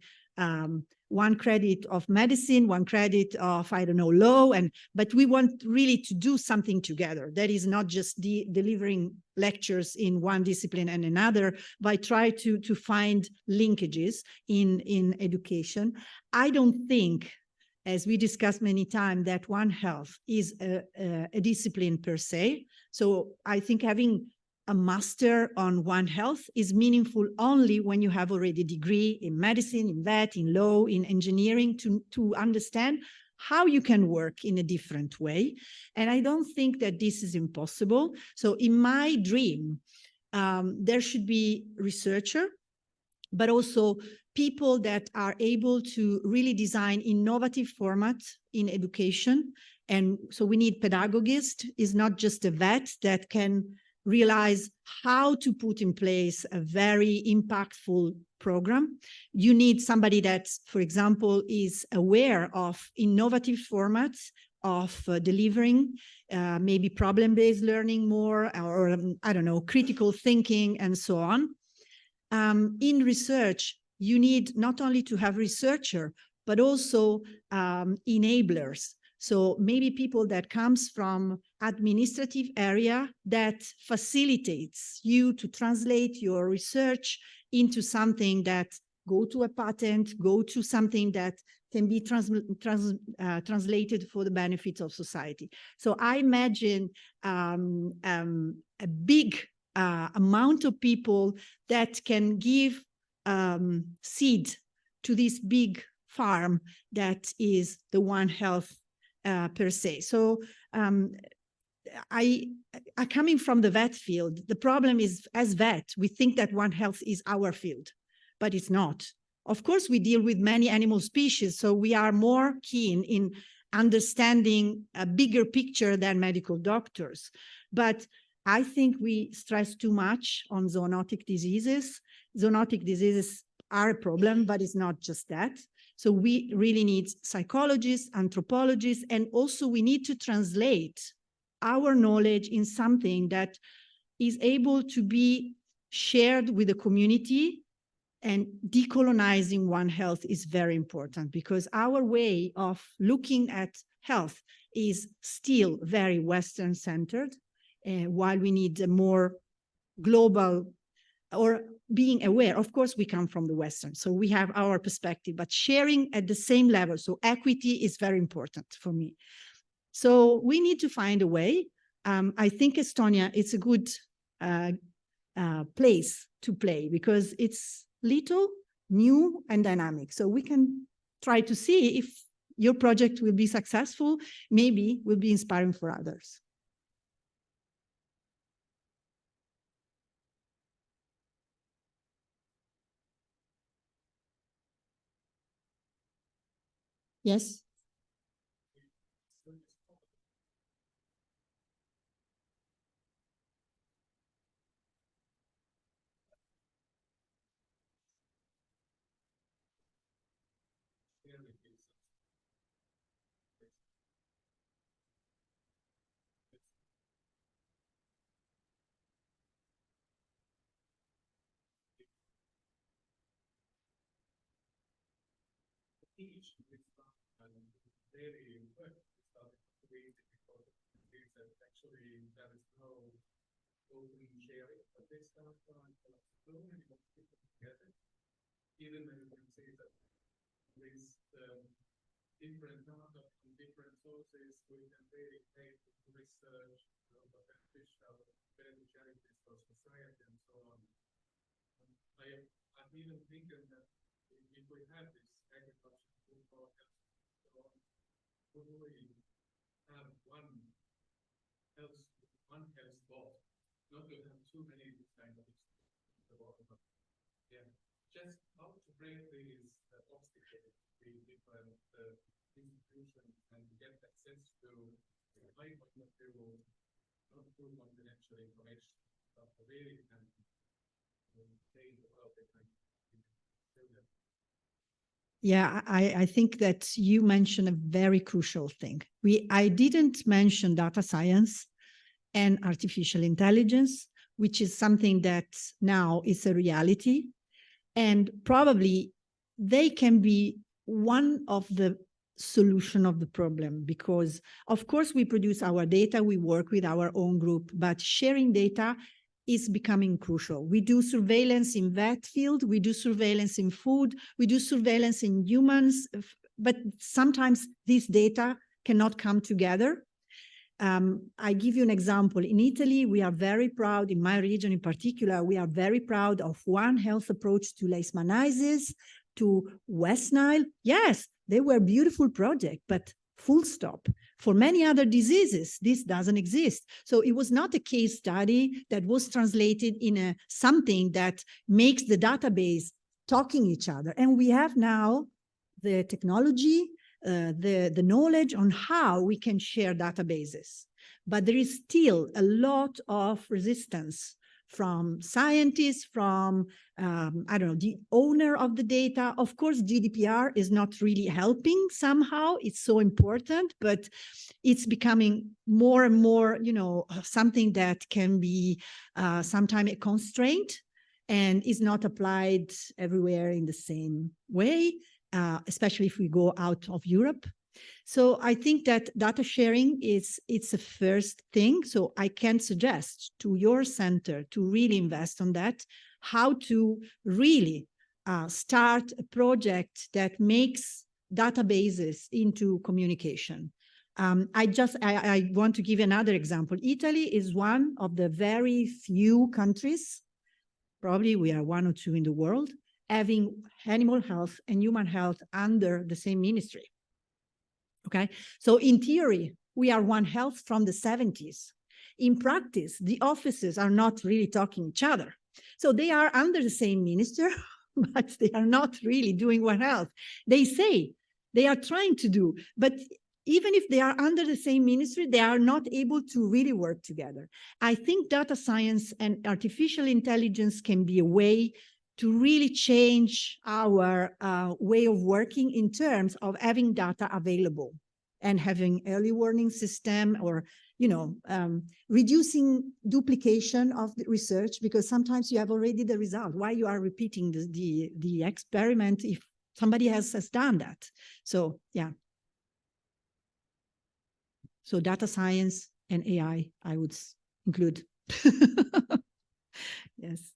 one credit of medicine, one credit of, I don't know, law, but we want really to do something together. That is not just delivering lectures in one discipline and another, but try to find linkages in education. I don't think, as we discussed many times, that One Health is a discipline per se. So I think having a master on One Health is meaningful only when you have already a degree in medicine, in vet, in law, in engineering, to understand how you can work in a different way. And I don't think that this is impossible. So in my dream, there should be researcher, but also people that are able to really design innovative formats in education. And so we need pedagogists. Is not just a vet that can realize how to put in place a very impactful program. You need somebody that, for example, is aware of innovative formats of delivering, maybe problem-based learning more, or I don't know, critical thinking and so on. In research, you need not only to have researcher, but also enablers. So maybe people that comes from administrative area that facilitates you to translate your research into something that go to a patent, go to something that can be translated for the benefits of society. So I imagine a big amount of people that can give seed to this big farm that is the One Health per se. So I coming from the vet field, the problem is, as vet, we think that One Health is our field, but it's not. Of course, we deal with many animal species, so we are more keen in understanding a bigger picture than medical doctors. But I think we stress too much on zoonotic diseases. Zoonotic diseases are a problem, but it's not just that. So we really need psychologists, anthropologists, and also we need to translate our knowledge in something that is able to be shared with the community. And decolonizing One Health is very important, because our way of looking at health is still very Western-centered, while we need a more global, or being aware. Of course, we come from the Western, so we have our perspective, but sharing at the same level. So equity is very important for me. So we need to find a way. I think Estonia, it's a good place to play, because it's little, new, and dynamic. So we can try to see if your project will be successful, maybe will be inspiring for others. Yes. Even when you can say that with different data from different sources, we can really take research, but beneficial challenges for society and so on. I'm even thinking that if we have this agriculture food forecast, so on, would we have one health board, not to have too many kind of yeah. Just how break these obstacles between different institutions and get access to high quality, not too confidential information, but really can change the world. Yeah, I think that you mentioned a very crucial thing. I didn't mention data science and artificial intelligence, which is something that now is a reality. And probably they can be one of the solution of the problem, because of course we produce our data, we work with our own group, but sharing data is becoming crucial. We do surveillance in vet field, we do surveillance in food, we do surveillance in humans, but sometimes these data cannot come together. I give you an example. In Italy, we are very proud, in my region in particular, we are very proud of One Health approach to leishmaniasis, to West Nile. Yes, they were beautiful projects, but full stop. For many other diseases, this doesn't exist. So it was not a case study that was translated in something that makes the database talking each other. And we have now the technology, the knowledge on how we can share databases. But there is still a lot of resistance from scientists, from, I don't know, the owner of the data. Of course, GDPR is not really helping somehow. It's so important, but it's becoming more and more, you know, something that can be sometimes a constraint and is not applied everywhere in the same way, especially if we go out of Europe. So I think that data sharing it's a first thing. So I can suggest to your center to really invest on that, how to really start a project that makes databases into communication. I want to give another example. Italy is one of the very few countries, probably we are one or two in the world, having animal health and human health under the same ministry. Okay, so in theory, we are One Health from the 70s. In practice, the offices are not really talking each other. So they are under the same minister, but they are not really doing One Health. They say they are trying to do, but even if they are under the same ministry, they are not able to really work together. I think data science and artificial intelligence can be a way to really change our way of working in terms of having data available and having early warning system, or, you know, reducing duplication of the research, because sometimes you have already the result. Why you are repeating the experiment if somebody else has done that? So, yeah. So data science and AI, I would include. Yes.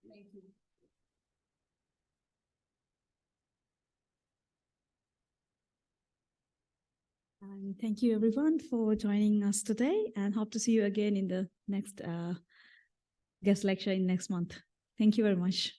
Thank you. And thank you everyone for joining us today, and hope to see you again in the next guest lecture in next month. Thank you very much.